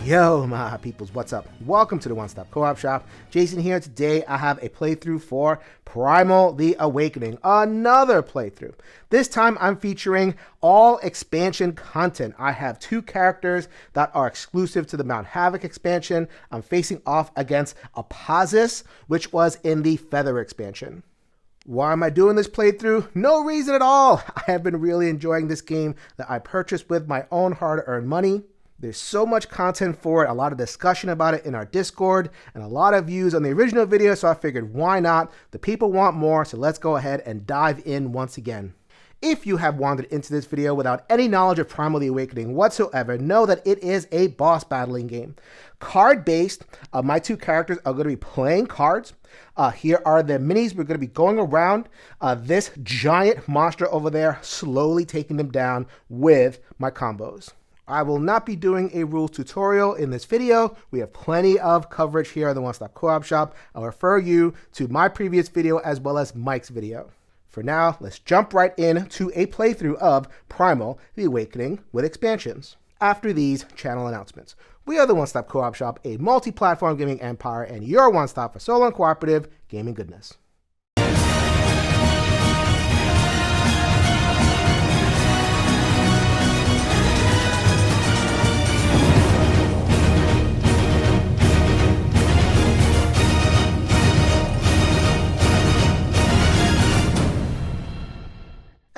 Yo my peoples, what's up? Welcome to the One Stop Co-op Shop. Jason here. Today I have a playthrough for Primal the Awakening. Another playthrough. This time I'm featuring all expansion content. I have two characters that are exclusive to the Mount Havoc expansion. I'm facing off against Apazis, which was in the Feather expansion. Why am I doing this playthrough? No reason at all. I have been really enjoying this game that I purchased with my own hard-earned money. There's so much content for it, a lot of discussion about it in our Discord, and a lot of views on the original video, so I figured why not? The people want more, so let's go ahead and dive in once again. If you have wandered into this video without any knowledge of Primal the Awakening whatsoever, know that it is a boss battling game. Card-based, my two characters are going to be playing cards. Here are the minis. We're going to be going around this giant monster over there, slowly taking them down with my combos. I will not be doing a rules tutorial in this video. We have plenty of coverage here on the One Stop Co-op Shop. I'll refer you to my previous video as well as Mike's video. For now, let's jump right into a playthrough of Primal the Awakening with expansions. After these channel announcements, we are the One Stop Co-op Shop, a multi-platform gaming empire, and your one stop for solo and cooperative gaming goodness.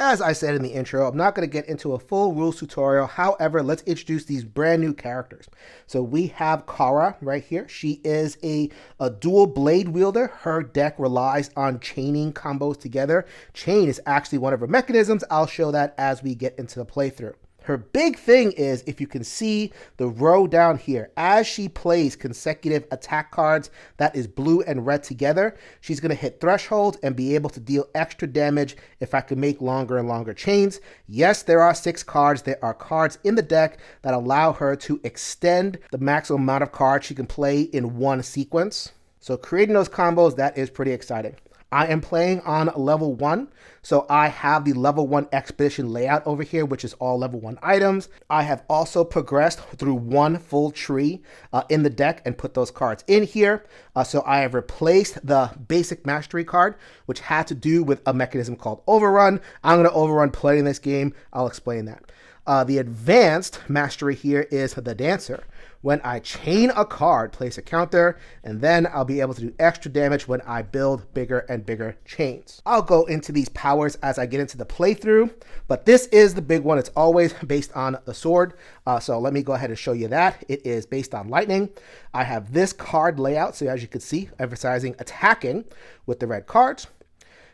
As I said in the intro, I'm not going to get into a full rules tutorial. However, let's introduce these brand new characters. So we have Kara right here. She is a dual blade wielder. Her deck relies on chaining combos together. Chain is actually one of her mechanisms. I'll show that as we get into the playthrough. Her big thing is, if you can see the row down here, as she plays consecutive attack cards that is blue and red together, she's going to hit thresholds and be able to deal extra damage if I can make longer and longer chains. Yes, there are 6 cards. There are cards in the deck that allow her to extend the maximum amount of cards she can play in one sequence. So creating those combos, that is pretty exciting. I am playing on level 1, so I have the level 1 expedition layout over here, which is all level 1 items. I have also progressed through one full tree in the deck and put those cards in here. So I have replaced the basic mastery card, which had to do with a mechanism called overrun. I'm going to overrun playing this game. I'll explain that. The advanced mastery here is the dancer. When I chain a card, place a counter, and then I'll be able to do extra damage when I build bigger and bigger chains. I'll go into these powers as I get into the playthrough, but this is the big one. It's always based on the sword. So let me go ahead and show you that. It is based on lightning. I have this card layout, so as you can see, emphasizing attacking with the red cards.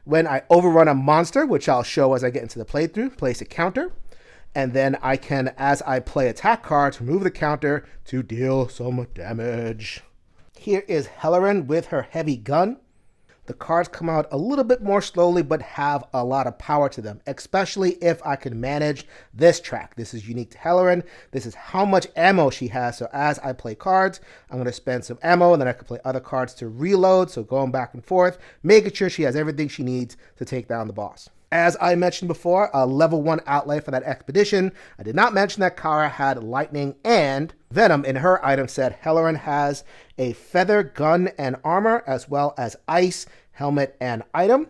When I overrun a monster, which I'll show as I get into the playthrough, place a counter. And then I can, as I play attack cards, remove the counter to deal some damage. Here is Hellerin with her heavy gun. The cards come out a little bit more slowly, but have a lot of power to them, especially if I can manage this track. This is unique to Hellerin. This is how much ammo she has. So as I play cards, I'm going to spend some ammo, and then I can play other cards to reload. So going back and forth, making sure she has everything she needs to take down the boss. As I mentioned before, a level 1 outlay for that expedition. I did not mention that Kara had lightning and venom in her item set. Hellerin has a feather gun and armor, as well as ice, helmet, and item.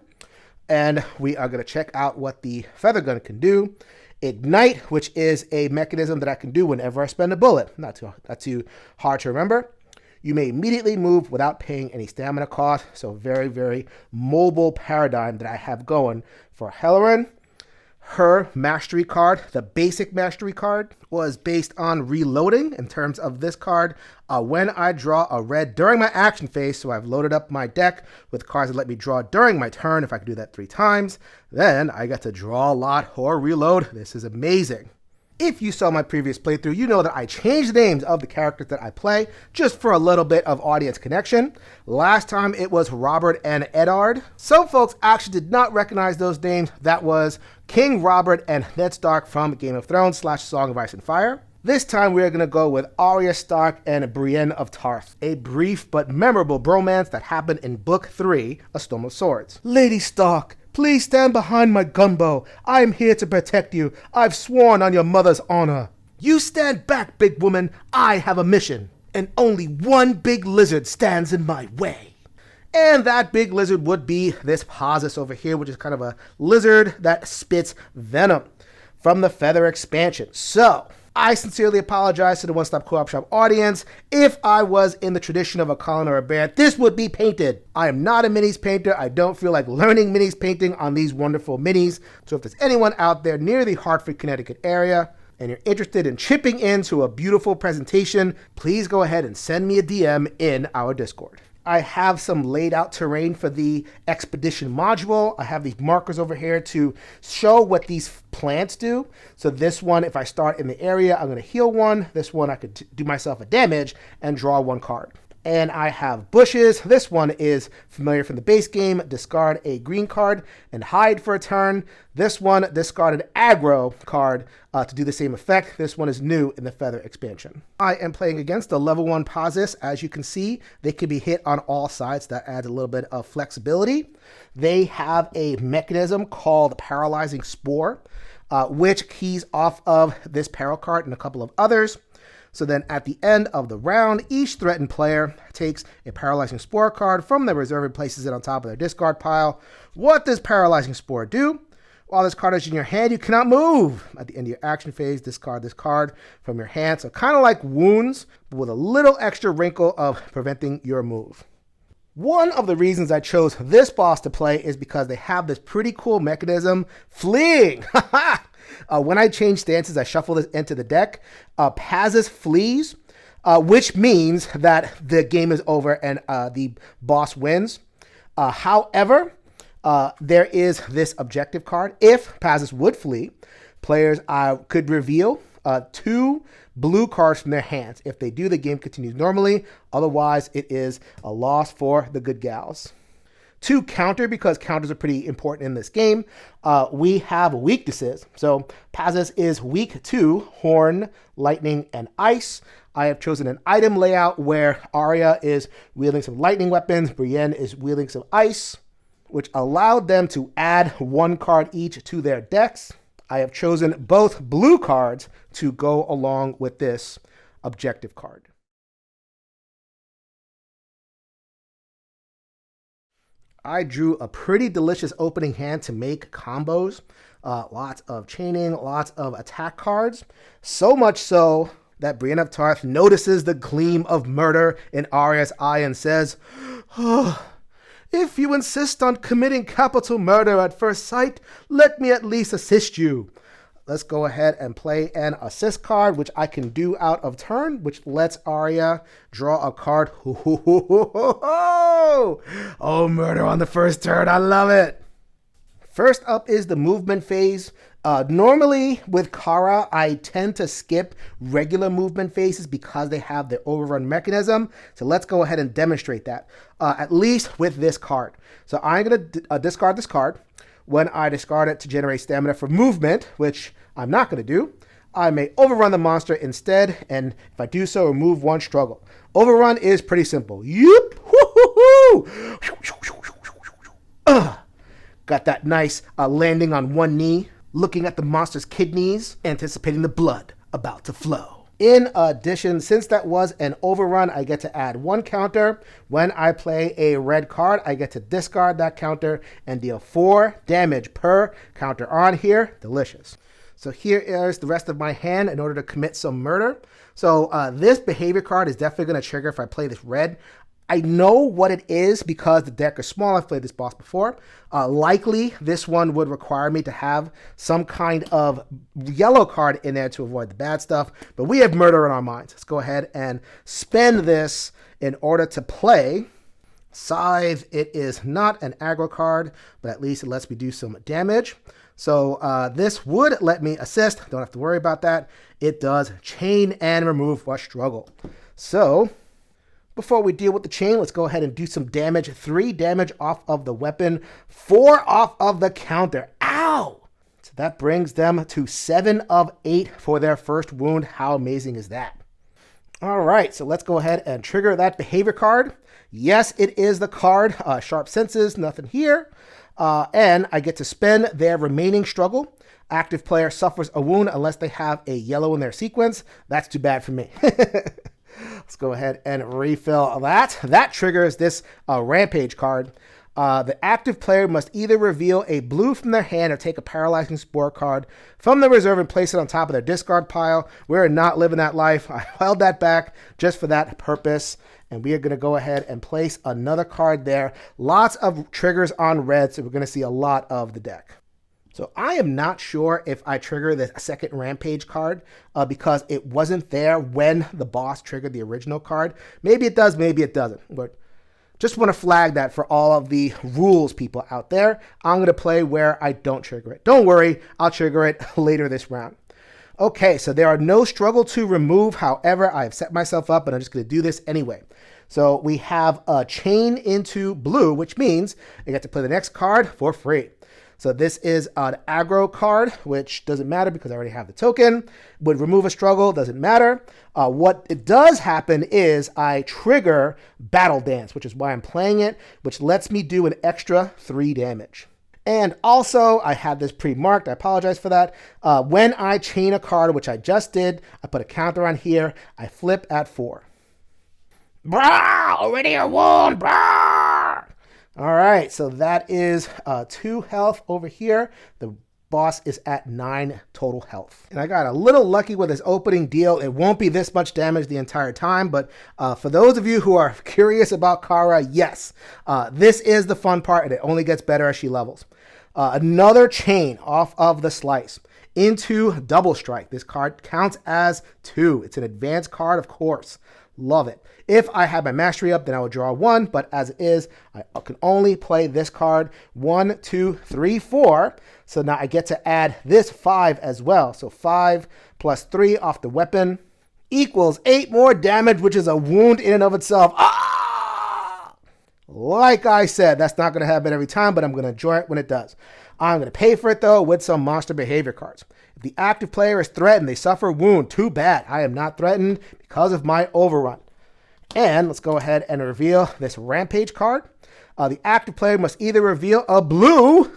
And we are going to check out what the feather gun can do. Ignite, which is a mechanism that I can do whenever I spend a bullet. Not too hard to remember. You may immediately move without paying any stamina cost. So very, very mobile paradigm that I have going for Hellerin. Her mastery card, the basic mastery card, was based on reloading in terms of this card. When I draw a red during my action phase, so I've loaded up my deck with cards that let me draw during my turn. If I can do that 3 times, then I get to draw a lot or reload. This is amazing. If you saw my previous playthrough, you know that I changed the names of the characters that I play just for a little bit of audience connection. Last time it was Robert and Eddard. Some folks actually did not recognize those names. That was King Robert and Ned Stark from Game of Thrones / Song of Ice and Fire. This time we are going to go with Arya Stark and Brienne of Tarth, a brief but memorable bromance that happened in Book 3, A Storm of Swords. Lady Stark, please stand behind my gunbow. I am here to protect you. I've sworn on your mother's honor. You stand back, big woman. I have a mission. And only one big lizard stands in my way. And that big lizard would be this Posis over here, which is kind of a lizard that spits venom from the Feather expansion. So, I sincerely apologize to the One Stop Co-op Shop audience. If I was in the tradition of a Colin or a Bear, this would be painted. I am not a minis painter. I don't feel like learning minis painting on these wonderful minis. So if there's anyone out there near the Hartford, Connecticut area, and you're interested in chipping into a beautiful presentation, please go ahead and send me a DM in our Discord. I have some laid out terrain for the expedition module. I have these markers over here to show what these plants do. So this one, if I start in the area, I'm going to heal one. This one, I could do myself a damage and draw one card. And I have bushes. This one is familiar from the base game. Discard a green card and hide for a turn. This one, discard an aggro card to do the same effect. This one is new in the Feather expansion. I am playing against the level 1 Posis. As you can see, they can be hit on all sides. That adds a little bit of flexibility. They have a mechanism called Paralyzing Spore, which keys off of this Peril card and a couple of others. So then at the end of the round, each threatened player takes a Paralyzing Spore card from their reserve and places it on top of their discard pile. What does Paralyzing Spore do? While this card is in your hand, you cannot move. At the end of your action phase, discard this card from your hand. So kind of like Wounds, but with a little extra wrinkle of preventing your move. One of the reasons I chose this boss to play is because they have this pretty cool mechanism, fleeing. When I change stances, I shuffle this into the deck. Posis flees, which means that the game is over and the boss wins. However, there is this objective card. If Posis would flee, players could reveal 2 blue cards from their hands. If they do, the game continues normally. Otherwise, it is a loss for the good gals. To counter, because counters are pretty important in this game, we have weaknesses. So Posis is weak to Horn, Lightning, and Ice. I have chosen an item layout where Arya is wielding some lightning weapons, Brienne is wielding some ice, which allowed them to add 1 card each to their decks. I have chosen both blue cards to go along with this objective card. I drew a pretty delicious opening hand to make combos. Lots of chaining, lots of attack cards. So much so that Brienne of Tarth notices the gleam of murder in Arya's eye and says, "Oh, if you insist on committing capital murder at first sight, let me at least assist you." Let's go ahead and play an assist card, which I can do out of turn, which lets Arya draw a card. Oh, murder on the first turn. I love it. First up is the movement phase. Normally with Kara, I tend to skip regular movement phases because they have the overrun mechanism. So let's go ahead and demonstrate that, at least with this card. So I'm going to discard this card. When I discard it to generate stamina for movement, which I'm not going to do, I may overrun the monster instead, and if I do so, remove 1 struggle. Overrun is pretty simple. Got that nice landing on 1 knee, looking at the monster's kidneys, anticipating the blood about to flow. In addition, since that was an overrun, I get to add 1 counter. When I play a red card, I get to discard that counter and deal 4 damage per counter on here. Delicious. So here is the rest of my hand in order to commit some murder. So this behavior card is definitely going to trigger if I play this red. I know what it is because the deck is small. I've played this boss before. Likely, this one would require me to have some kind of yellow card in there to avoid the bad stuff. But we have murder in our minds. Let's go ahead and spend this in order to play Scythe. It is not an aggro card, but at least it lets me do some damage. So this would let me assist. Don't have to worry about that. It does chain and remove 1 struggle. So before we deal with the chain, let's go ahead and do some damage. 3 damage off of the weapon, 4 off of the counter. Ow! So that brings them to 7 of 8 for their first wound. How amazing is that? All right, so let's go ahead and trigger that behavior card. Yes, it is the card, Sharp Senses, nothing here. And I get to spend their remaining struggle. Active player suffers a wound unless they have a yellow in their sequence. That's too bad for me. Let's go ahead and refill that. That triggers this Rampage card. The active player must either reveal a blue from their hand or take a Paralyzing Spore card from the reserve and place it on top of their discard pile. We're not living that life. I held that back just for that purpose. And we are going to go ahead and place another card there. Lots of triggers on red, so we're going to see a lot of the deck. So I am not sure if I trigger the second Rampage card because it wasn't there when the boss triggered the original card. Maybe it does, maybe it doesn't. But just want to flag that for all of the rules people out there. I'm going to play where I don't trigger it. Don't worry, I'll trigger it later this round. Okay, so there are no struggle to remove. However, I have set myself up and I'm just going to do this anyway. So we have a chain into blue, which means I get to play the next card for free. So this is an aggro card, which doesn't matter because I already have the token. Would remove a struggle, doesn't matter. What it does happen is I trigger Battle Dance, which is why I'm playing it, which lets me do an extra 3 damage. And also, I had this pre-marked, I apologize for that. When I chain a card, which I just did, I put a counter on here, I flip at 4. Brah! Already a wound, brah! All right, so that is 2 health over here. The boss is at 9 total health. And I got a little lucky with this opening deal. It won't be this much damage the entire time, but for those of you who are curious about Kara, yes, this is the fun part, and it only gets better as she levels. Another chain off of the slice into Double Strike. This card counts as 2. It's an advanced card, of course. Love it. If I had my mastery up, then I would draw 1, but as it is, I can only play this card 1, 2, 3, 4. So now I get to add this 5 as well. So 5 plus 3 off the weapon equals 8 more damage, which is a wound in and of itself. Ah! Like I said, that's not going to happen every time, but I'm going to enjoy it when it does. I'm going to pay for it, though, with some monster behavior cards. If the active player is threatened, they suffer a wound. Too bad. I am not threatened because of my overrun. And let's go ahead and reveal this Rampage card. The active player must either reveal a blue.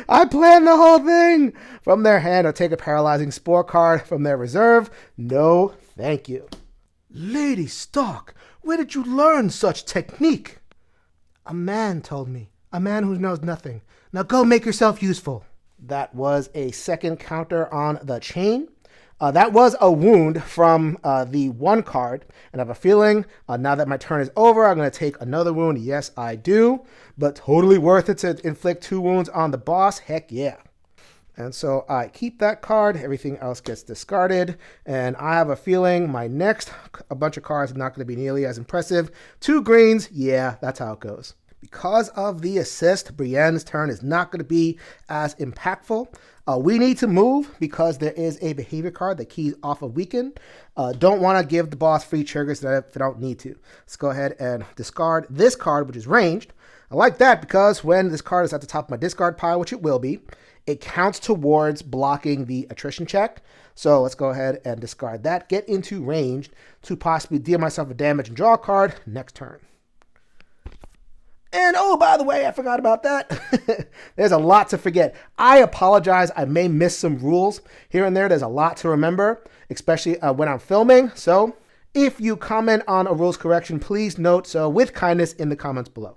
I planned the whole thing from their hand or take a Paralyzing Spore card from their reserve. No, thank you. Lady Stark, where did you learn such technique? A man told me. A man who knows nothing. Now go make yourself useful. That was a second counter on the chain. That was a wound from the 1 card. And I have a feeling now that my turn is over, I'm going to take another wound. Yes, I do. But totally worth it to inflict 2 wounds on the boss. Heck yeah. And so I keep that card. Everything else gets discarded. And I have a feeling my next bunch of cards are not going to be nearly as impressive. 2 greens. Yeah, that's how it goes. Because of the assist, Brienne's turn is not going to be as impactful. We need to move because there is a behavior card that keys off of Weaken. Don't want to give the boss free triggers that I don't need to. Let's go ahead and discard this card, which is ranged. I like that because when this card is at the top of my discard pile, which it will be, it counts towards blocking the attrition check. So let's go ahead and discard that. Get into ranged to possibly deal myself a damage and draw a card next turn. And oh, by the way, I forgot about that. There's a lot to forget. I apologize. I may miss some rules here and there. There's a lot to remember, especially when I'm filming. So if you comment on a rules correction, please note so with kindness in the comments below.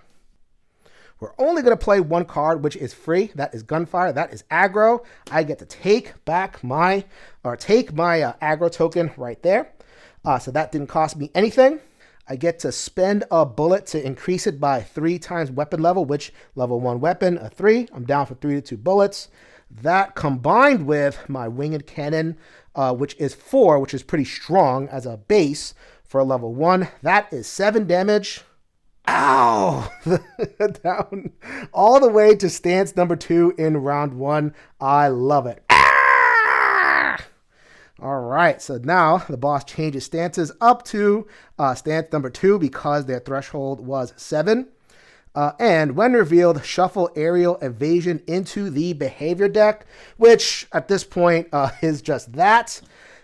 We're only going to play 1 card, which is free. That is Gunfire. That is aggro. I get to take my aggro token right there. So that didn't cost me anything. I get to spend a bullet to increase it by 3 times weapon level, which level 1 weapon, a 3. I'm down for 3 to 2 bullets. That combined with my winged cannon, which is 4, which is pretty strong as a base for a level 1. That is 7 damage. Ow! Down all the way to stance number 2 in round 1. I love it. All right, so now the boss changes stances up to stance number 2 because their threshold was 7. And when revealed, shuffle Aerial Evasion into the behavior deck, which at this point is just that.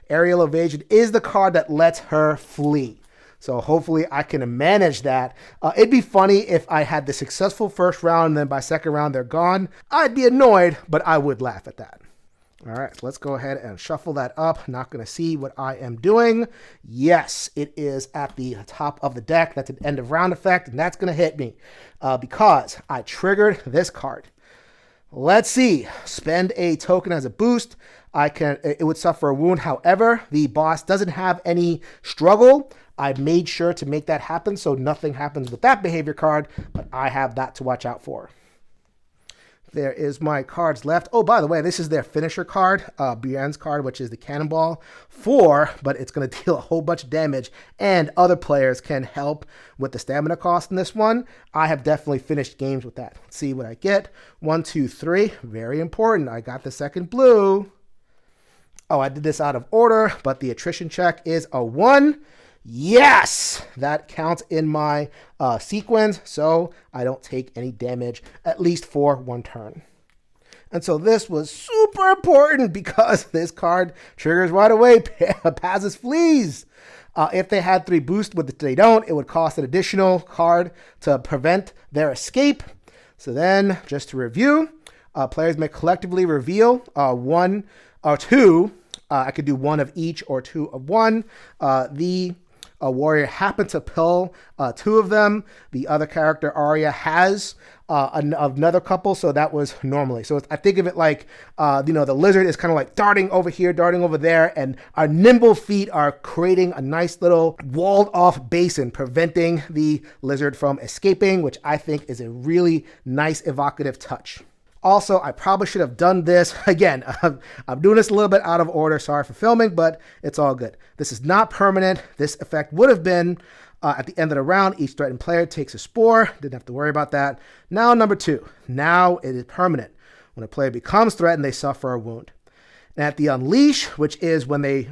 Aerial Evasion is the card that lets her flee. So hopefully I can manage that. It'd be funny if I had the successful first round and then by second round they're gone. I'd be annoyed, but I would laugh at that. All right, so let's go ahead and shuffle that up. Not going to see what I am doing. Yes, it is at the top of the deck. That's an end of round effect, and that's going to hit me because I triggered this card. Let's see. Spend a token as a boost. It would suffer a wound. However, the boss doesn't have any struggle. I made sure to make that happen so nothing happens with that behavior card, but I have that to watch out for. There is my cards left. Oh, by the way, this is their finisher card, Brienne's card, which is the Cannonball 4, but it's going to deal a whole bunch of damage, and other players can help with the stamina cost in this one. I have definitely finished games with that. Let's see what I get. 1, 2, 3. Very important. I got the second blue. Oh, I did this out of order, but the attrition check is a 1. Yes, that counts in my sequence, so I don't take any damage, at least for one turn. And so this was super important because this card triggers right away, passes fleas. If they had 3 boosts, but they don't, it would cost an additional card to prevent their escape. So then, just to review, players may collectively reveal 1 or 2. I could do 1 of each or 2 of 1. A warrior happened to pill 2 of them. The other character, Arya, has another couple, so that was normally. So I think of it like, the lizard is kind of like darting over here, darting over there, and our nimble feet are creating a nice little walled-off basin, preventing the lizard from escaping, which I think is a really nice evocative touch. Also, I probably should have done this. Again, I'm doing this a little bit out of order. Sorry for filming, but it's all good. This is not permanent. This effect would have been at the end of the round. Each threatened player takes a spore. Didn't have to worry about that. Now, number 2. Now it is permanent. When a player becomes threatened, they suffer a wound. And at the unleash, which is when they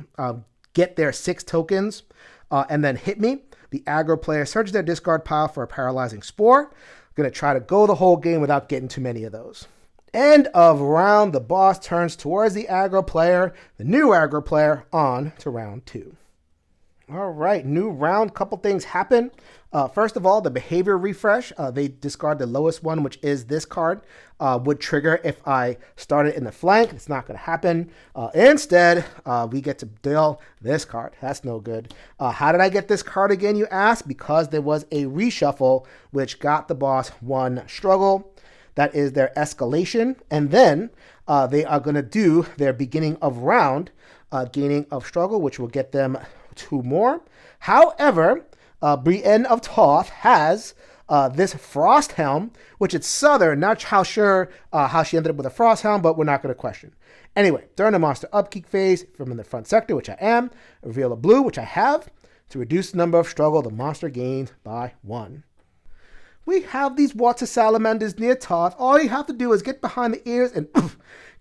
get their 6 tokens and then hit me, the aggro player searches their discard pile for a paralyzing spore. I'm going to try to go the whole game without getting too many of those. End of round, the boss turns towards the aggro player, the new aggro player, on to round 2. All right, new round, couple things happen. First of all, the behavior refresh, they discard the lowest one, which is this card, would trigger if I started in the flank. It's not going to happen. Instead, we get to deal this card. That's no good. How did I get this card again, you ask? Because there was a reshuffle, which got the boss 1 struggle. That is their escalation. And then they are going to do their beginning of round gaining of struggle, which will get them 2 more. However, Brienne of Tarth has this frost helm, which is southern. Not how sure how she ended up with a frost helm, but we're not going to question. Anyway, during the monster upkeep phase, from in the front sector, which I am, reveal a blue, which I have, to reduce the number of struggle the monster gains by 1. We have these water salamanders near Tarth. All you have to do is get behind the ears and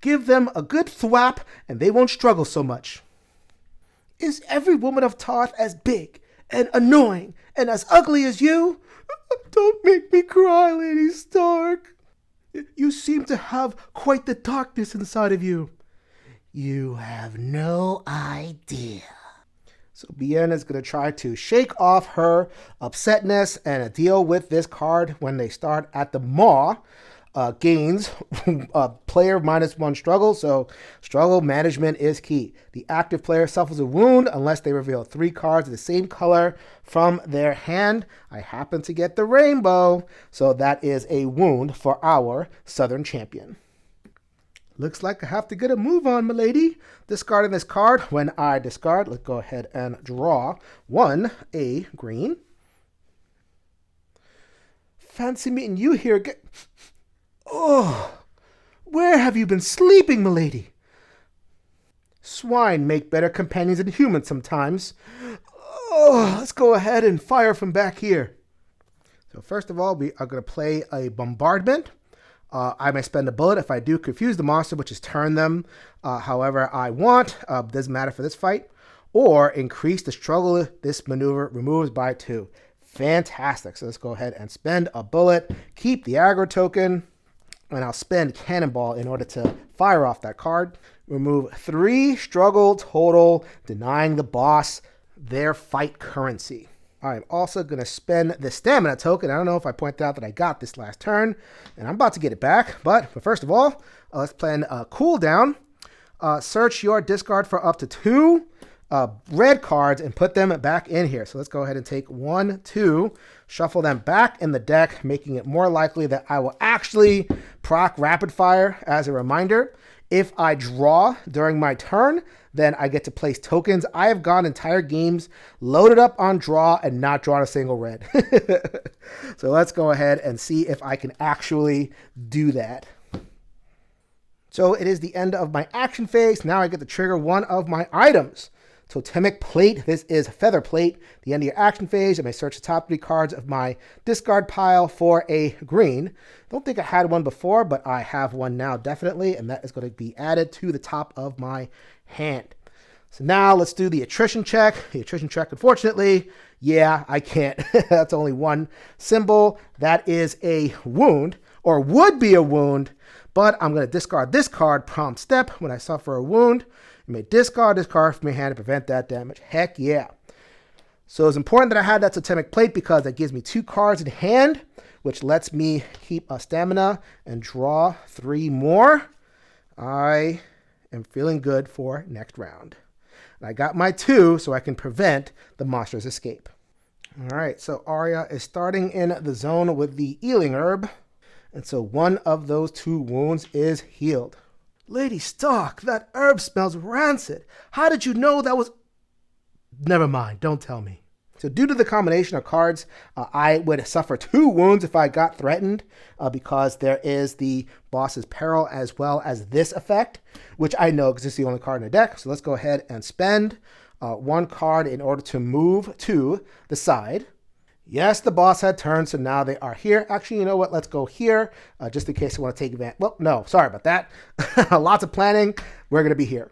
give them a good thwap, and they won't struggle so much. Is every woman of Tarth as big and annoying and as ugly as you? Don't make me cry, Lady Stark. You seem to have quite the darkness inside of you. You have no idea. So Brienne is going to try to shake off her upsetness and deal with this card when they start at the maw. Gains player -1 struggle, so struggle management is key. The active player suffers a wound unless they reveal 3 cards of the same color from their hand. I happen to get the rainbow, so that is a wound for our Southern champion. Looks like I have to get a move on, milady. Discarding this card. When I discard, let's go ahead and draw 1, a green. Fancy meeting you here. Oh, where have you been sleeping, milady? Swine make better companions than humans sometimes. Oh, let's go ahead and fire from back here. So first of all, we are going to play a bombardment. I may spend a bullet if I do confuse the monster, which is turn them however I want. Doesn't matter for this fight. Or increase the struggle this maneuver removes by 2. Fantastic. So let's go ahead and spend a bullet. Keep the aggro token. And I'll spend Cannonball in order to fire off that card. Remove 3 struggle total, denying the boss their fight currency. I'm also going to spend the stamina token. I don't know if I pointed out that I got this last turn, and I'm about to get it back. But first of all, let's plan a cooldown. Search your discard for up to 2 red cards and put them back in here. So let's go ahead and take 1, 2, shuffle them back in the deck, making it more likely that I will actually proc rapid fire. As a reminder, if I draw during my turn, then I get to place tokens. I have gone entire games loaded up on draw and not drawn a single red. So let's go ahead and see if I can actually do that. So it is the end of my action phase. Now I get to trigger one of my items. Totemic Plate. This is Feather Plate. The end of your action phase, I may search the top 3 cards of my discard pile for a green. Don't think I had one before, but I have one now definitely, and that is going to be added to the top of my hand. So now let's do the attrition check. The attrition check, unfortunately, yeah, I can't. That's only one symbol. That is a wound, or would be a wound, but I'm going to discard this card, Prompt Step. When I suffer a wound, you may discard this card from your hand to prevent that damage. Heck yeah. So it's important that I had that Totemic Plate because that gives me 2 cards in hand, which lets me keep a stamina and draw 3 more. I am feeling good for next round. And I got my 2 so I can prevent the monster's escape. All right, so Arya is starting in the zone with the Healing Herb. And so one of those 2 wounds is healed. Lady Stark, that herb smells rancid. How did you know that was... Never mind, don't tell me. So due to the combination of cards, I would suffer 2 wounds if I got threatened because there is the Boss's Peril as well as this effect, which I know because it's the only card in the deck. So let's go ahead and spend 1 card in order to move to the side. Yes, the boss had turned, so now they are here. Actually, you know what? Let's go here, just in case I want to take advantage. Well, no, sorry about that. Lots of planning. We're going to be here.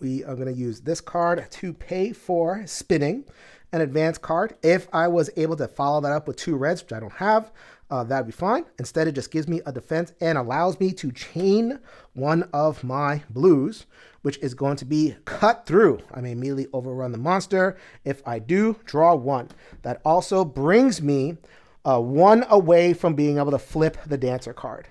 We are going to use this card to pay for spinning an advanced card. If I was able to follow that up with 2 reds, which I don't have, that'd be fine. Instead, it just gives me a defense and allows me to chain one of my blues, which is going to be cut through. I may immediately overrun the monster. If I do, draw 1. That also brings me 1 away from being able to flip the Dancer card.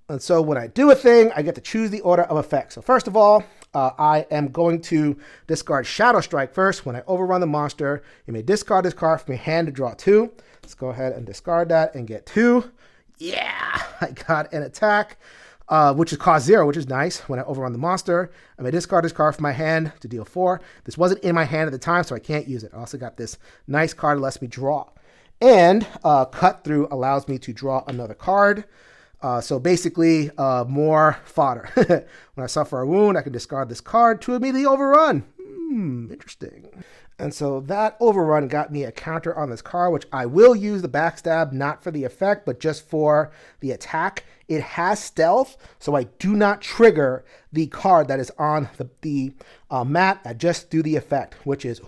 And so when I do a thing, I get to choose the order of effects. So first of all, I am going to discard Shadow Strike first. When I overrun the monster, you may discard this card from your hand to draw 2. Let's go ahead and discard that and get 2. Yeah, I got an attack, which is cost 0, which is nice. When I overrun the monster, I may discard this card from my hand to deal 4. This wasn't in my hand at the time, so I can't use it. I also got this nice card that lets me draw. And Cut Through allows me to draw another card. So basically, more fodder. When I suffer a wound, I can discard this card to immediately overrun. Interesting. And so that overrun got me a counter on this card, which I will use the backstab, not for the effect, but just for the attack. It has stealth, so I do not trigger the card that is on the mat. I just do the effect, which is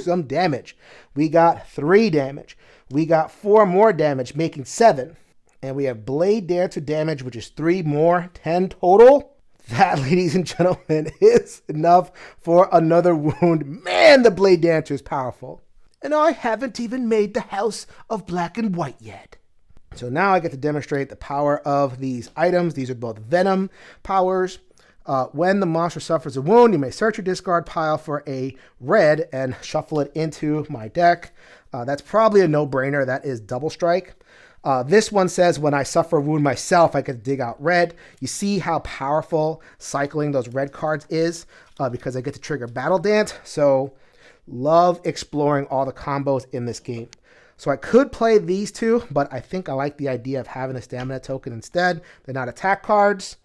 some damage. We got 3 damage. We got 4 more damage, making 7. And we have Blade Dancer damage, which is 3 more, 10 total. That, ladies and gentlemen, is enough for another wound. Man, the Blade Dancer is powerful. And I haven't even made the House of Black and White yet. So now I get to demonstrate the power of these items. These are both Venom powers. When the monster suffers a wound, you may search your discard pile for a red and shuffle it into my deck. That's probably a no-brainer. That is Double Strike. This one says when I suffer a wound myself, I get to dig out red. You see how powerful cycling those red cards is because I get to trigger Battle Dance. So love exploring all the combos in this game. So I could play these 2, but I think I like the idea of having a stamina token instead. They're not attack cards.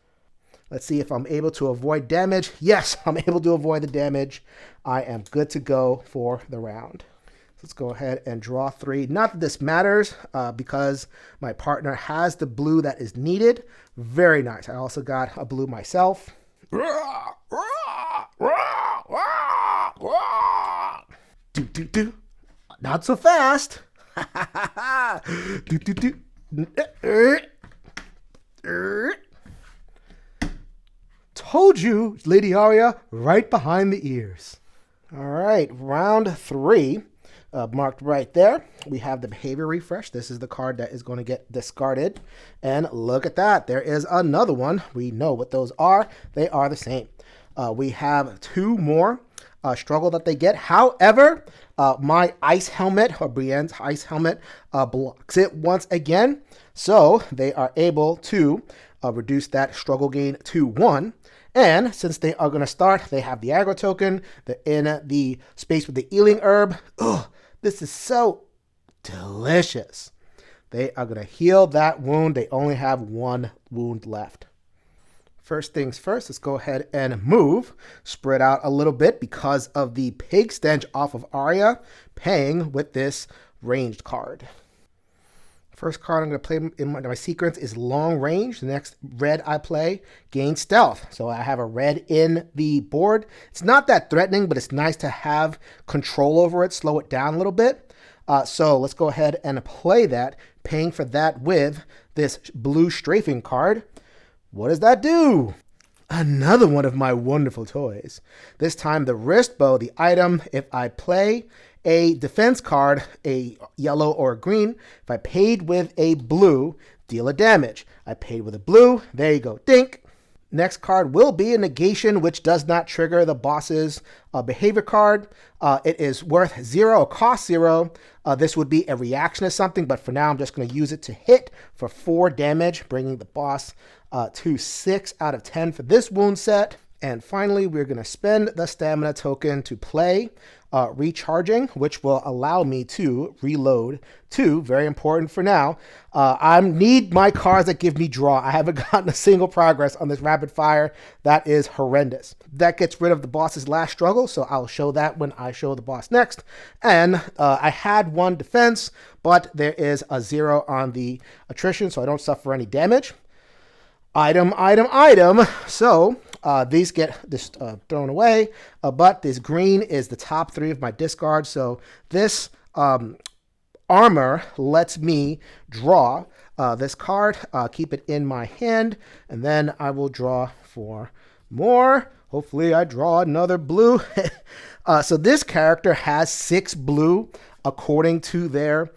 Let's see if I'm able to avoid damage. Yes, I'm able to avoid the damage. I am good to go for the round. Let's go ahead and draw 3. Not that this matters because my partner has the blue that is needed. Very nice. I also got a blue myself. Not so fast. Told you, Lady Arya, right behind the ears. All right, round 3. marked right there. We have the behavior refresh. This is the card that is going to get discarded. And look at that. There is another one. We know what those are. They are the same. We have two more struggle that they get. However, my ice helmet, or Brienne's ice helmet, blocks it once again. So they are able to reduce that struggle gain to 1. And since they are going to start, they have the aggro token. They're in the space with the healing herb. Ugh, this is so delicious. They are going to heal that wound. They only have 1 wound left. First things first, let's go ahead and move. Spread out a little bit because of the pig stench off of Arya, paying with this ranged card. First card I'm going to play in my sequence is long range. The next red I play gains stealth. So I have a red in the board. It's not that threatening, but it's nice to have control over it, slow it down a little bit. So let's go ahead and play that, paying for that with this blue strafing card. What does that do? Another one of my wonderful toys. This time the wrist bow, the item, if I play a defense card, a yellow or a green, if I paid with a blue, deal a damage. I paid with a blue, there you go, dink. Next card will be a negation, which does not trigger the boss's behavior card. It is worth 0, cost 0. This would be a reaction to something, but for now I'm just going to use it to hit for 4 damage, bringing the boss to 6 out of 10 for this wound set. And finally, we're going to spend the stamina token to play recharging, which will allow me to reload 2, very important for now. I need my cards that give me draw. I haven't gotten a single progress on this rapid fire. That is horrendous. That gets rid of the boss's last struggle, so I'll show that when I show the boss next. And I had 1 defense, but there is a 0 on the attrition, so I don't suffer any damage. Item. So these get this thrown away, but this green is the top 3 of my discard. So this armor lets me draw this card, keep it in my hand, and then I will draw 4 more. Hopefully I draw another blue. So this character has 6 blue according to their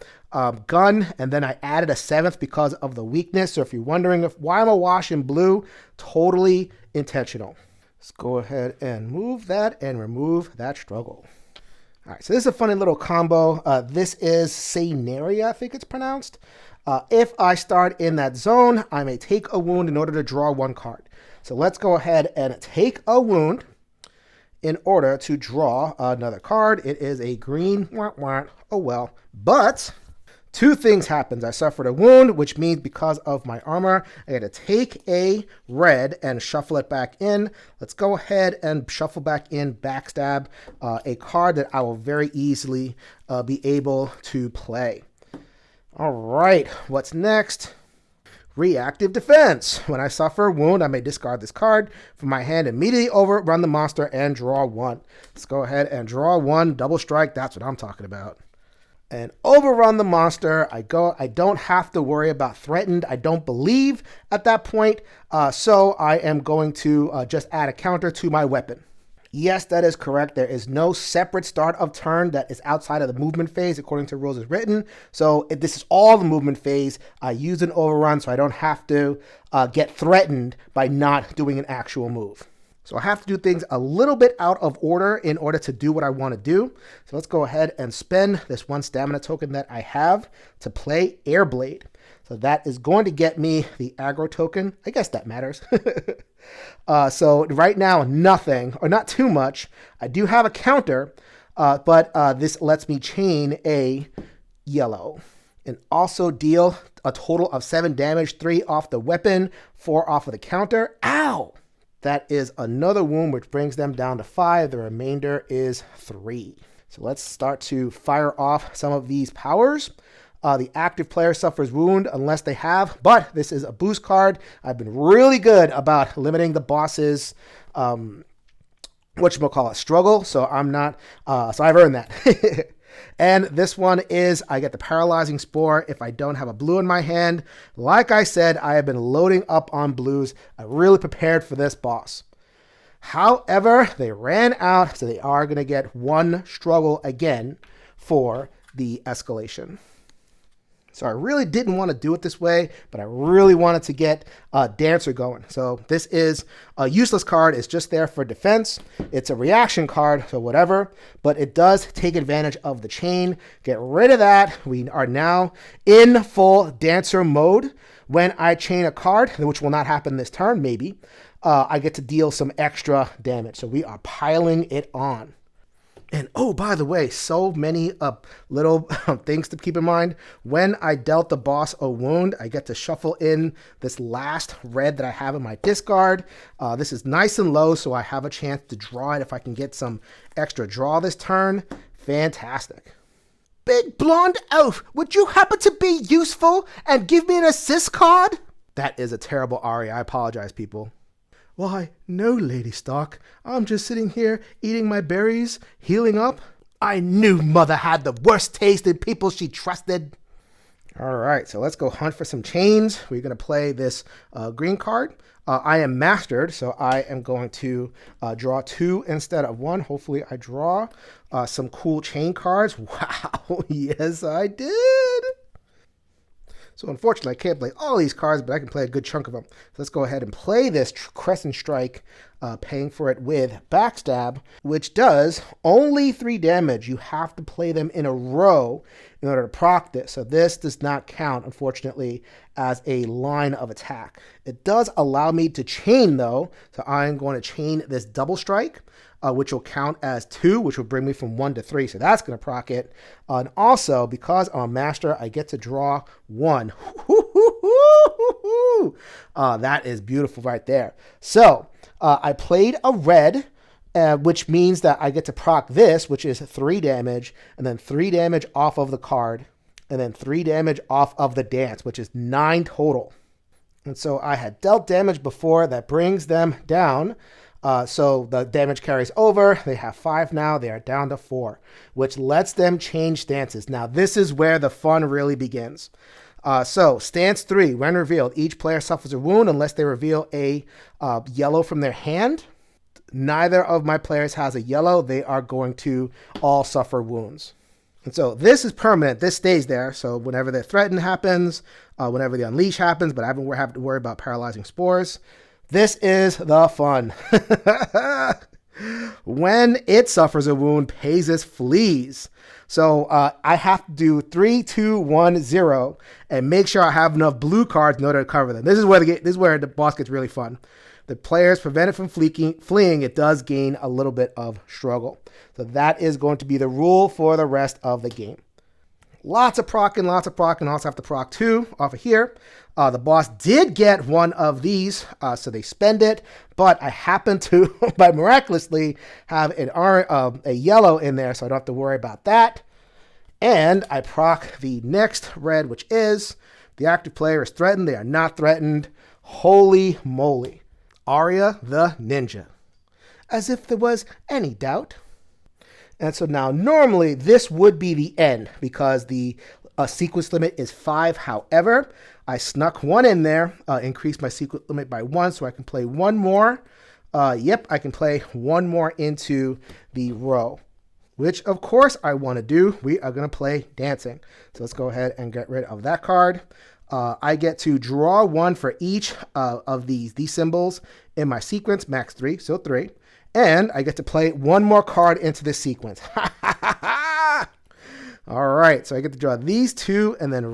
gun, and then I added a 7th because of the weakness. So if you're wondering why I'm awash in blue, totally intentional. Let's go ahead and move that and remove that struggle. All right, so this is a funny little combo. This is Scenaria, I think it's pronounced. If I start in that zone, I may take a wound in order to draw 1 card. So let's go ahead and take a wound in order to draw another card. It is a green, oh well, but 2 things happens. I suffered a wound, which means because of my armor, I got to take a red and shuffle it back in. Let's go ahead and shuffle back in Backstab, a card that I will very easily be able to play. All right, what's next? Reactive defense. When I suffer a wound, I may discard this card from my hand, immediately overrun the monster, and draw 1. Let's go ahead and draw 1, double strike. That's what I'm talking about. And overrun the monster. I don't have to worry about threatened, I don't believe, at that point. So I am going to just add a counter to my weapon. Yes, that is correct. There is no separate start of turn that is outside of the movement phase according to rules as written. So this is all the movement phase. I use an overrun so I don't have to get threatened by not doing an actual move. So I have to do things a little bit out of order in order to do what I want to do. So let's go ahead and spend this 1 stamina token that I have to play Airblade. So that is going to get me the aggro token. I guess that matters. So right now, nothing, or not too much. I do have a counter, but this lets me chain a yellow. And also deal a total of 7 damage, 3 off the weapon, 4 off of the counter. Ow! That is another wound, which brings them down to 5. The remainder is 3. So let's start to fire off some of these powers. The active player suffers wound unless they have, but this is a boost card. I've been really good about limiting the boss's struggle, so I'm not, so I've earned that. And this one is, I get the Paralyzing Spore if I don't have a blue in my hand. Like I said, I have been loading up on blues. I really prepared for this boss. However, they ran out, so they are going to get 1 struggle again for the escalation. So I really didn't want to do it this way, but I really wanted to get Dancer going. So this is a useless card. It's just there for defense. It's a reaction card, so whatever. But it does take advantage of the chain. Get rid of that. We are now in full Dancer mode. When I chain a card, which will not happen this turn, maybe, I get to deal some extra damage. So we are piling it on. And oh, by the way, so many little things to keep in mind. When I dealt the boss a wound, I get to shuffle in this last red that I have in my discard. This is nice and low, so I have a chance to draw it if I can get some extra draw this turn. Fantastic. Big blonde elf, would you happen to be useful and give me an assist card? That is a terrible aria. I apologize, people. Why, no, Lady Stark. I'm just sitting here eating my berries, healing up. I knew Mother had the worst taste in people she trusted. All right, so let's go hunt for some chains. We're going to play this green card. I am mastered, so I am going to draw 2 instead of 1. Hopefully I draw some cool chain cards. Wow, yes, I did. So unfortunately, I can't play all these cards, but I can play a good chunk of them. So let's go ahead and play this Crescent Strike, paying for it with Backstab, which does only 3 damage. You have to play them in a row in order to proc this. So this does not count, unfortunately, as a line of attack. It does allow me to chain, though. So I'm going to chain this Double Strike, which will count as 2, which will bring me from 1 to 3. So that's going to proc it. And also, because I'm a master, I get to draw 1. That is beautiful right there. So I played a red, which means that I get to proc this, which is 3 damage, and then 3 damage off of the card, and then 3 damage off of the dance, which is 9 total. And so I had dealt damage before. That brings them down. So the damage carries over. They have 5 now. They are down to 4, which lets them change stances. Now, this is where the fun really begins. So stance 3, when revealed, each player suffers a wound unless they reveal a yellow from their hand. Neither of my players has a yellow. They are going to all suffer wounds. And so this is permanent. This stays there. So whenever the threaten happens, whenever the unleash happens, but I don't have to worry about paralyzing spores. This is the fun. When it suffers a wound, Pegasus flees. So I have to do 3, 2, 1, 0, and make sure I have enough blue cards in order to cover them. This is where the boss gets really fun. The players prevent it from fleeing. It does gain a little bit of struggle. So that is going to be the rule for the rest of the game. Lots of procking. Also have to proc 2 off of here. The boss did get one of these, so they spend it. But I happen to, by miraculously, have a yellow in there, so I don't have to worry about that. And I proc the next red, which is the active player is threatened. They are not threatened. Holy moly. Arya the Ninja. As if there was any doubt. And so now normally this would be the end because the sequence limit is 5. However, I snuck 1 in there, increased my sequence limit by 1 so I can play 1 more. Yep, I can play 1 more into the row, which of course I want to do. We are going to play Dancing. So let's go ahead and get rid of that card. I get to draw 1 for each of these symbols in my sequence, max 3, so 3. And I get to play 1 more card into this sequence. All right, so I get to draw these 2 and then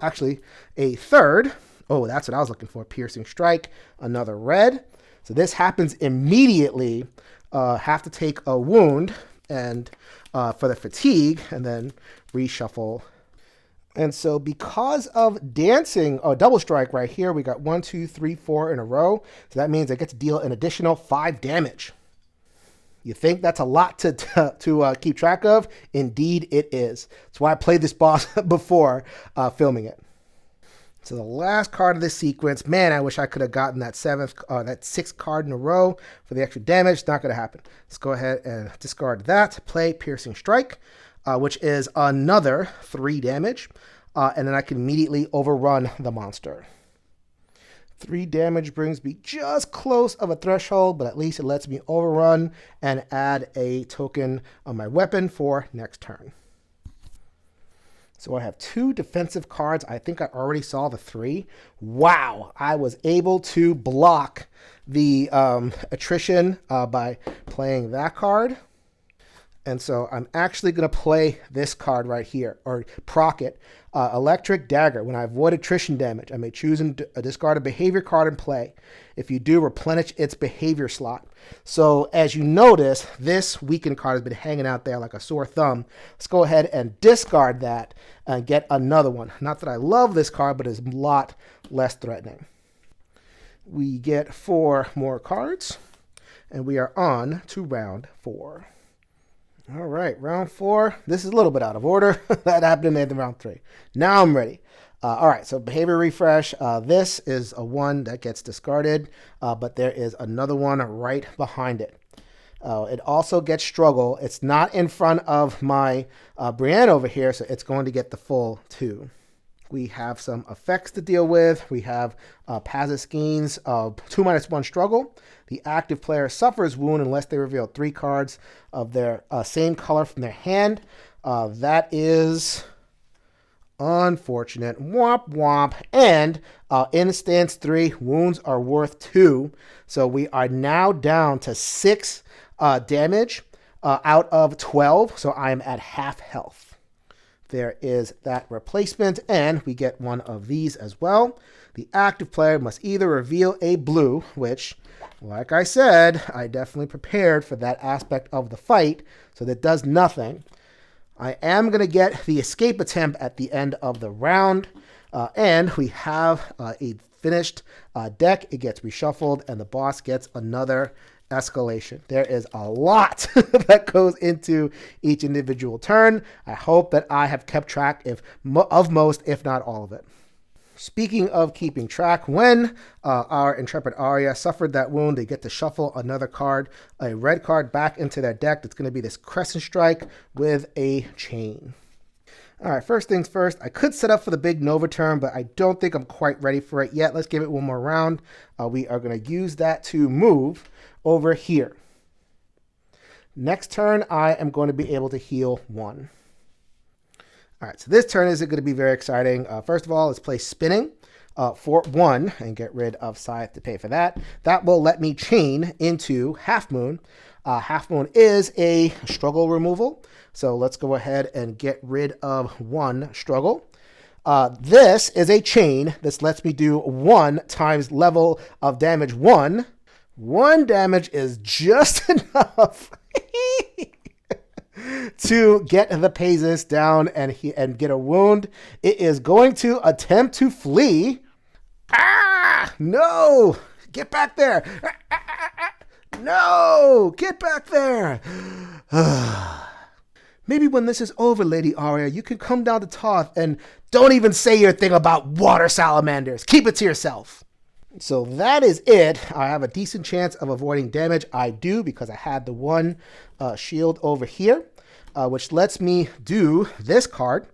actually a third. Oh, that's what I was looking for. Piercing Strike, another red. So this happens immediately. Have to take a wound and for the fatigue and then reshuffle. And so because of Dancing, Double Strike right here, we got 1, 2, 3, 4 in a row. So that means I get to deal an additional 5 damage. You think that's a lot to keep track of? Indeed, it is. That's why I played this boss before filming it. So the last card of this sequence, man, I wish I could have gotten that 6th card in a row for the extra damage. It's not going to happen. Let's go ahead and discard that. Play Piercing Strike, which is another 3 damage. And then I can immediately overrun the monster. 3 damage brings me just close of a threshold, but at least it lets me overrun and add a token on my weapon for next turn. So I have 2 defensive cards. I think I already saw the 3. Wow, I was able to block the attrition by playing that card. And so I'm actually going to play this card right here, or proc it. Electric Dagger. When I avoid attrition damage, I may choose and discard a behavior card and play. If you do, replenish its behavior slot. So as you notice, this weakened card has been hanging out there like a sore thumb. Let's go ahead and discard that and get another one. Not that I love this card, but it's a lot less threatening. We get 4 more cards, and we are on to round 4. All right, round 4. This is a little bit out of order. That happened in round 3. Now I'm ready. All right, so behavior refresh. This is a 1 that gets discarded, but there is another one right behind it. It also gets struggle. It's not in front of my Brienne over here, so it's going to get the full 2. We have some effects to deal with. We have Paziskene's 2-1 struggle. The active player suffers wound unless they reveal 3 cards of their same color from their hand. That is unfortunate. Womp womp. And in stance 3, wounds are worth 2. So we are now down to 6 damage out of 12. So I am at half health. There is that replacement, and we get one of these as well. The active player must either reveal a blue, which, like I said, I definitely prepared for that aspect of the fight, so that does nothing. I am going to get the escape attempt at the end of the round, and we have a finished deck. It gets reshuffled, and the boss gets another escalation. There is a lot that goes into each individual turn. I hope that I have kept track of most, if not all of it. Speaking of keeping track, when our Intrepid Arya suffered that wound, they get to shuffle another card, a red card, back into their deck. That's going to be this Crescent Strike with a chain. All right, first things first, I could set up for the big Nova turn, but I don't think I'm quite ready for it yet. Let's give it one more round. We are going to use that to move over here. Next turn, I am going to be able to heal 1. All right, so this turn isn't going to be very exciting. First of all, let's play Spinning for 1 and get rid of Scythe to pay for that. That will let me chain into Half Moon. Half Moon is a struggle removal, so let's go ahead and get rid of 1 struggle. This is a chain. This lets me do 1 times level of damage 1. 1 damage is just enough to get the Pazis down and get a wound. It is going to attempt to flee. No! Get back there! No! Get back there! Maybe when this is over, Lady Arya, you can come down to Tarth and don't even say your thing about water salamanders. Keep it to yourself. So that is it. I have a decent chance of avoiding damage. I do, because I had the 1 shield over here, which lets me do this card.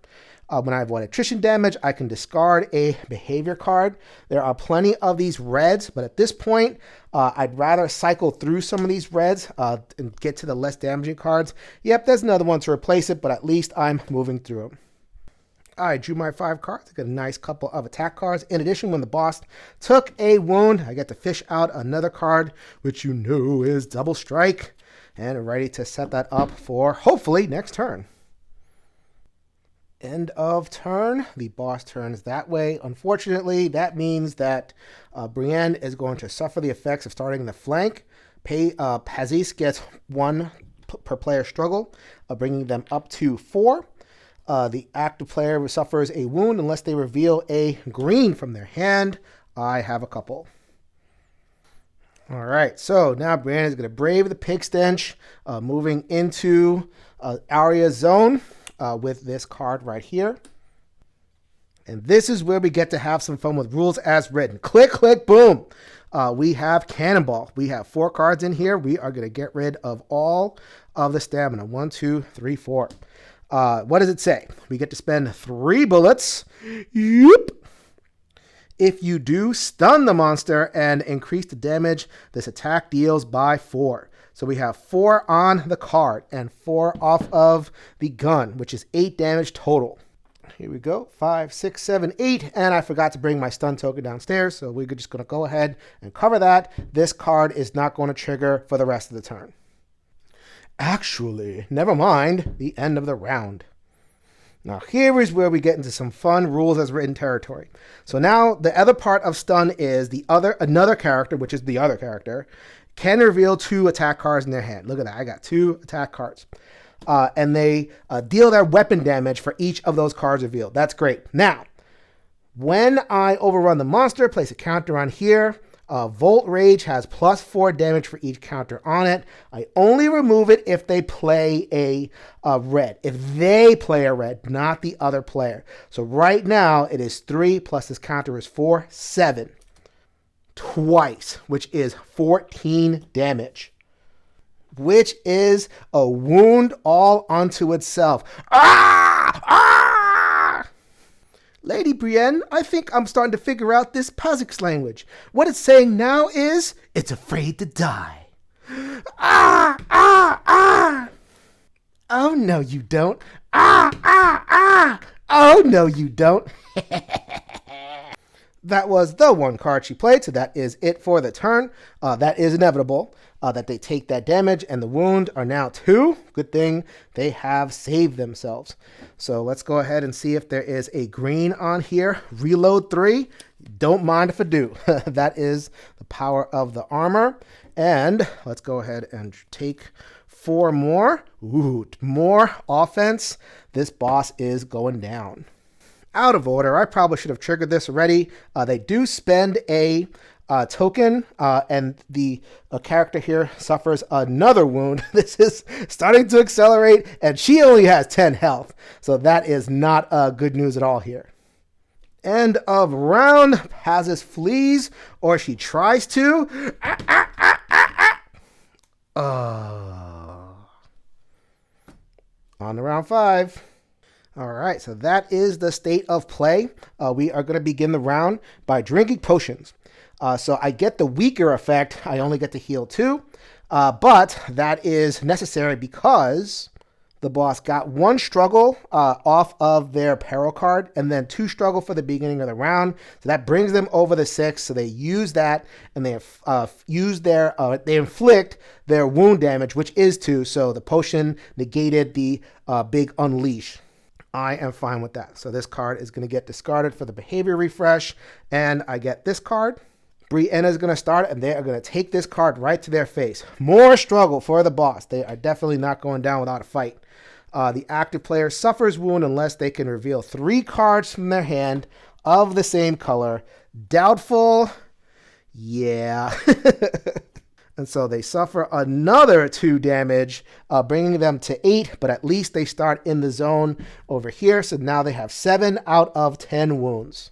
When I avoid attrition damage, I can discard a behavior card. There are plenty of these reds, but at this point, I'd rather cycle through some of these reds and get to the less damaging cards. Yep, there's another one to replace it, but at least I'm moving through them. I drew my 5 cards. I got a nice couple of attack cards. In addition, when the boss took a wound, I get to fish out another card, which you know is Double Strike, and ready to set that up for, hopefully, next turn. End of turn. The boss turns that way. Unfortunately, that means that Brienne is going to suffer the effects of starting in the flank. Pazis gets 1 per player struggle, bringing them up to 4. The active player suffers a wound unless they reveal a green from their hand. I have a couple. All right, so now Brienne is going to brave the pig stench, moving into Arya's zone with this card right here. And this is where we get to have some fun with rules as written. Click, click, boom. We have Cannonball. We have 4 cards in here. We are going to get rid of all of the stamina. 1, 2, 3, 4. What does it say? We get to spend 3 bullets. Yep. If you do, stun the monster and increase the damage this attack deals by 4. So we have 4 on the card and 4 off of the gun, which is 8 damage total. Here we go. 5, 6, 7, 8. And I forgot to bring my stun token downstairs, so we're just going to go ahead and cover that. This card is not going to trigger for the rest of the turn. Actually, never mind. The end of the round. Now here is where we get into some fun rules as written territory. So now the other part of stun is another character, which is the other character, can reveal 2 attack cards in their hand. Look at that. I got 2 attack cards. And they deal their weapon damage for each of those cards revealed. That's great. Now, when I overrun the monster, place a counter on here. Volt Rage has +4 damage for each counter on it. I only remove it if they play a red. If they play a red, not the other player. So right now, it is 3 plus this counter is 4, 7. Twice, which is 14 damage. Which is a wound all unto itself. Ah! Ah! Lady Brienne, I think I'm starting to figure out this Pazix language. What it's saying now is, it's afraid to die. Ah! Ah! Ah! Oh, no, you don't. Ah! Ah! Ah! Oh, no, you don't. That was the one card she played, so that is it for the turn. That is inevitable. That they take that damage, and the wound are now 2. Good thing they have saved themselves. So let's go ahead and see if there is a green on here. Reload 3. Don't mind if I do. That is the power of the armor. And let's go ahead and take 4 more. Ooh, more offense. This boss is going down. Out of order. I probably should have triggered this already. They do spend a token, and the character here suffers another wound. This is starting to accelerate, and she only has 10 health. So that is not good news at all here. End of round. Pazis flees, or she tries to. On to round 5. All right, so that is the state of play. We are going to begin the round by drinking potions. So I get the weaker effect. I only get to heal 2. But that is necessary because the boss got 1 struggle off of their peril card and then 2 struggle for the beginning of the round. So that brings them over the 6. So they use that and they they inflict their wound damage, which is 2. So the potion negated the big unleash. I am fine with that. So this card is going to get discarded for the behavior refresh. And I get this card. Brienne is going to start, and they are going to take this card right to their face. More struggle for the boss. They are definitely not going down without a fight. The active player suffers wound unless they can reveal 3 cards from their hand of the same color. Doubtful. Yeah. And so they suffer another 2 damage, bringing them to 8, but at least they start in the zone over here. So now they have 7 out of 10 wounds.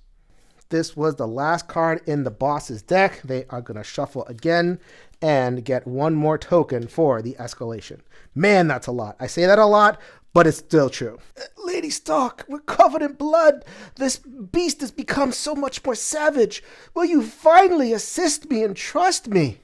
This was the last card in the boss's deck. They are going to shuffle again and get 1 more token for the escalation. Man, that's a lot. I say that a lot, but it's still true. Lady Stark, we're covered in blood. This beast has become so much more savage. Will you finally assist me and trust me?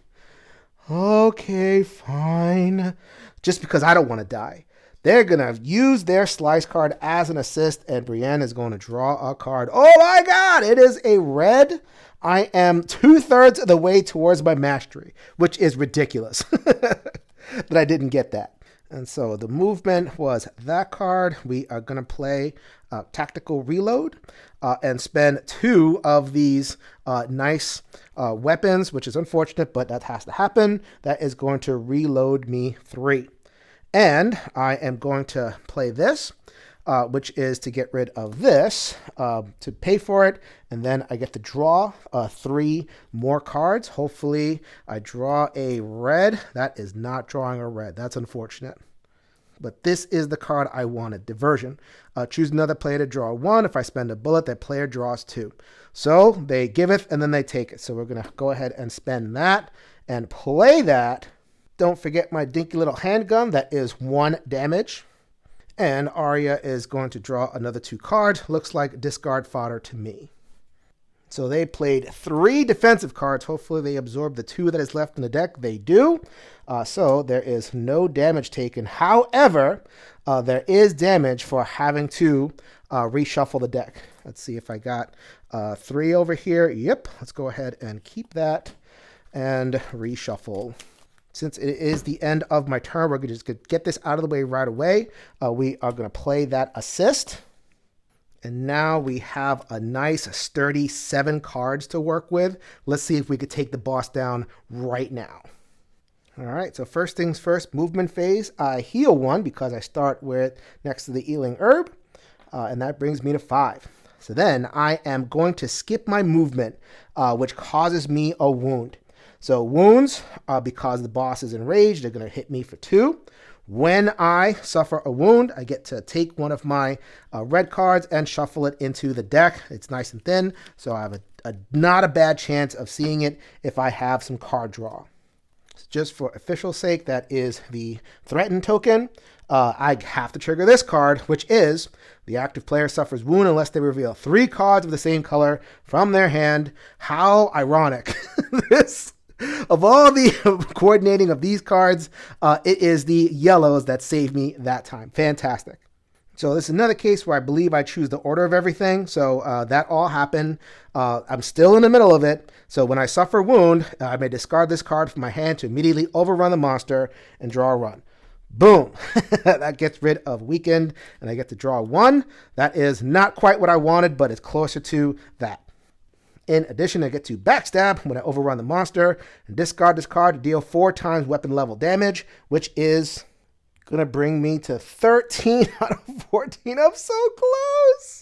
Okay, fine. Just because I don't want to die. They're going to use their slice card as an assist, and Brienne is going to draw a card. Oh my god, it is a red. I am 2/3 of the way towards my mastery, which is ridiculous that I didn't get that. And so the movement was that card. We are going to play Tactical Reload and spend 2 of these nice weapons, which is unfortunate, but that has to happen. That is going to reload me 3. And I am going to play this, which is to get rid of this, to pay for it. And then I get to draw 3 more cards. Hopefully I draw a red. That is not drawing a red. That's unfortunate. But this is the card I wanted, Diversion. Choose another player to draw 1. If I spend a bullet, that player draws 2. So they giveth and then they take it. So we're going to go ahead and spend that and play that. Don't forget my dinky little handgun. That is 1 damage. And Arya is going to draw another 2 cards. Looks like discard fodder to me. So they played 3 defensive cards. Hopefully they absorb the 2 that is left in the deck. They do. So there is no damage taken. However, there is damage for having to reshuffle the deck. Let's see if I got 3 over here. Yep, let's go ahead and keep that and reshuffle. Since it is the end of my turn, we're going to just get this out of the way right away. We are going to play that assist. And now we have a nice, sturdy 7 cards to work with. Let's see if we could take the boss down right now. All right, so first things first, movement phase. I heal 1 because I start with next to the healing herb. And that brings me to 5. So then I am going to skip my movement, which causes me a wound. So wounds, because the boss is enraged, they're going to hit me for 2. When I suffer a wound, I get to take one of my red cards and shuffle it into the deck. It's nice and thin, so I have not a bad chance of seeing it if I have some card draw. So just for official sake, that is the threaten token. I have to trigger this card, which is the active player suffers wound unless they reveal 3 cards of the same color from their hand. How ironic. This, of all the coordinating of these cards, it is the yellows that save me that time. Fantastic. So this is another case where I believe I choose the order of everything. So that all happened. I'm still in the middle of it. So when I suffer wound, I may discard this card from my hand to immediately overrun the monster and draw a run. Boom. That gets rid of weakened, and I get to draw 1. That is not quite what I wanted, but it's closer to that. In addition, I get to backstab when I overrun the monster and discard this card to deal 4 times weapon level damage, which is going to bring me to 13 out of 14. I'm so close.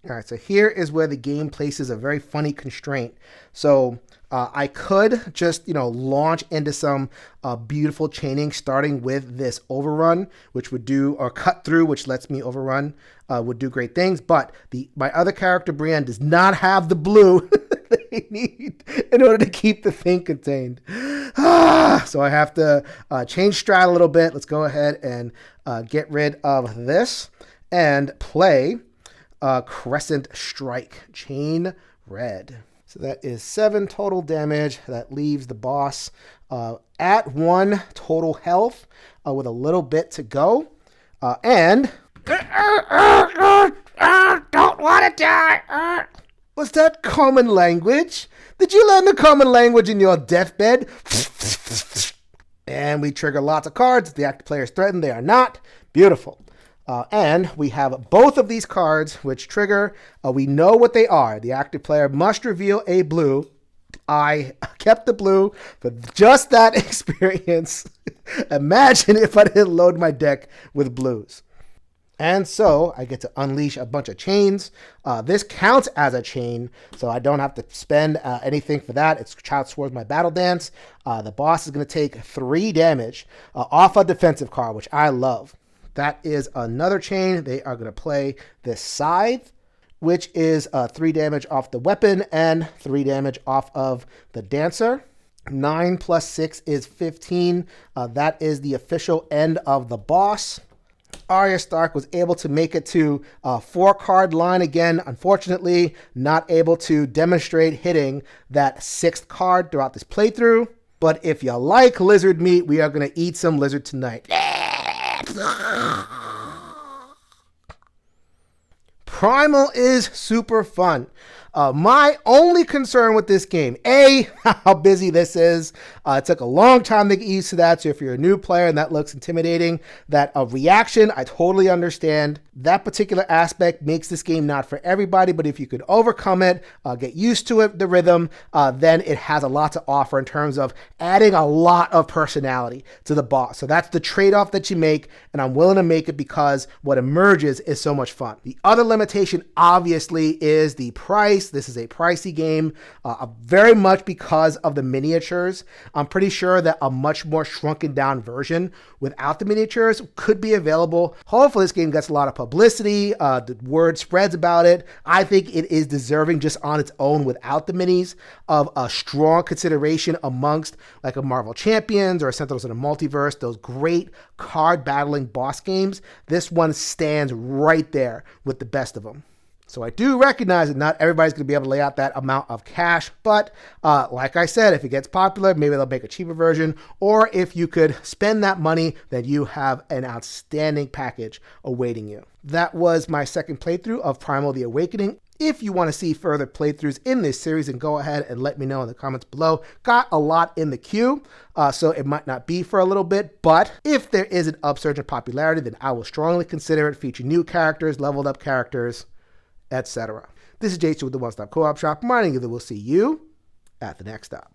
All right, so here is where the game places a very funny constraint. So I could just, launch into some beautiful chaining, starting with this overrun, which would do, or cut through, which lets me overrun, would do great things. But my other character, Brienne, does not have the blue they need in order to keep the thing contained. So I have to change strat a little bit. Let's go ahead and get rid of this and play Crescent Strike, Chain Red. So that is 7 total damage. That leaves the boss at 1 total health with a little bit to go. And don't want to die. Was that common language? Did you learn the common language in your deathbed? And we trigger lots of cards. The active player is threatened. They are not. Beautiful. And we have both of these cards which trigger. We know what they are. The active player must reveal a blue. I kept the blue for just that experience. Imagine if I didn't load my deck with blues. And so I get to unleash a bunch of chains. This counts as a chain, so I don't have to spend anything for that. It's Child towards my battle dance. The boss is going to take 3 damage off a defensive card, which I love. That is another chain. They are going to play this Scythe, which is 3 damage off the weapon and 3 damage off of the dancer. 9 plus 6 is 15. That is the official end of the boss. Arya Stark was able to make it to 4-card line again. Unfortunately, not able to demonstrate hitting that 6th card throughout this playthrough. But if you like lizard meat, we are going to eat some lizard tonight. Primal is super fun. My only concern with this game, A, how busy this is. It took a long time to get used to that, so if you're a new player and that looks intimidating, that reaction, I totally understand. That particular aspect makes this game not for everybody, but if you could overcome it, get used to it, the rhythm, then it has a lot to offer in terms of adding a lot of personality to the boss. So that's the trade-off that you make, and I'm willing to make it because what emerges is so much fun. The other limitation, obviously, is the price. This is a pricey game, very much because of the miniatures. I'm pretty sure that a much more shrunken down version without the miniatures could be available. Hopefully this game gets a lot of publicity. The word spreads about it. I think it is deserving just on its own without the minis of a strong consideration amongst like a Marvel Champions or Sentinels in a Multiverse, those great card battling boss games. This one stands right there with the best of them. So I do recognize that not everybody's going to be able to lay out that amount of cash, but like I said, if it gets popular, maybe they'll make a cheaper version, or if you could spend that money, then you have an outstanding package awaiting you. That was my second playthrough of Primal The Awakening. If you want to see further playthroughs in this series, then go ahead and let me know in the comments below. Got a lot in the queue, so it might not be for a little bit, but if there is an upsurge in popularity, then I will strongly consider it, feature new characters, leveled up characters, etc. This is Jason with the One Stop Co-op Shop, reminding you that we'll see you at the next stop.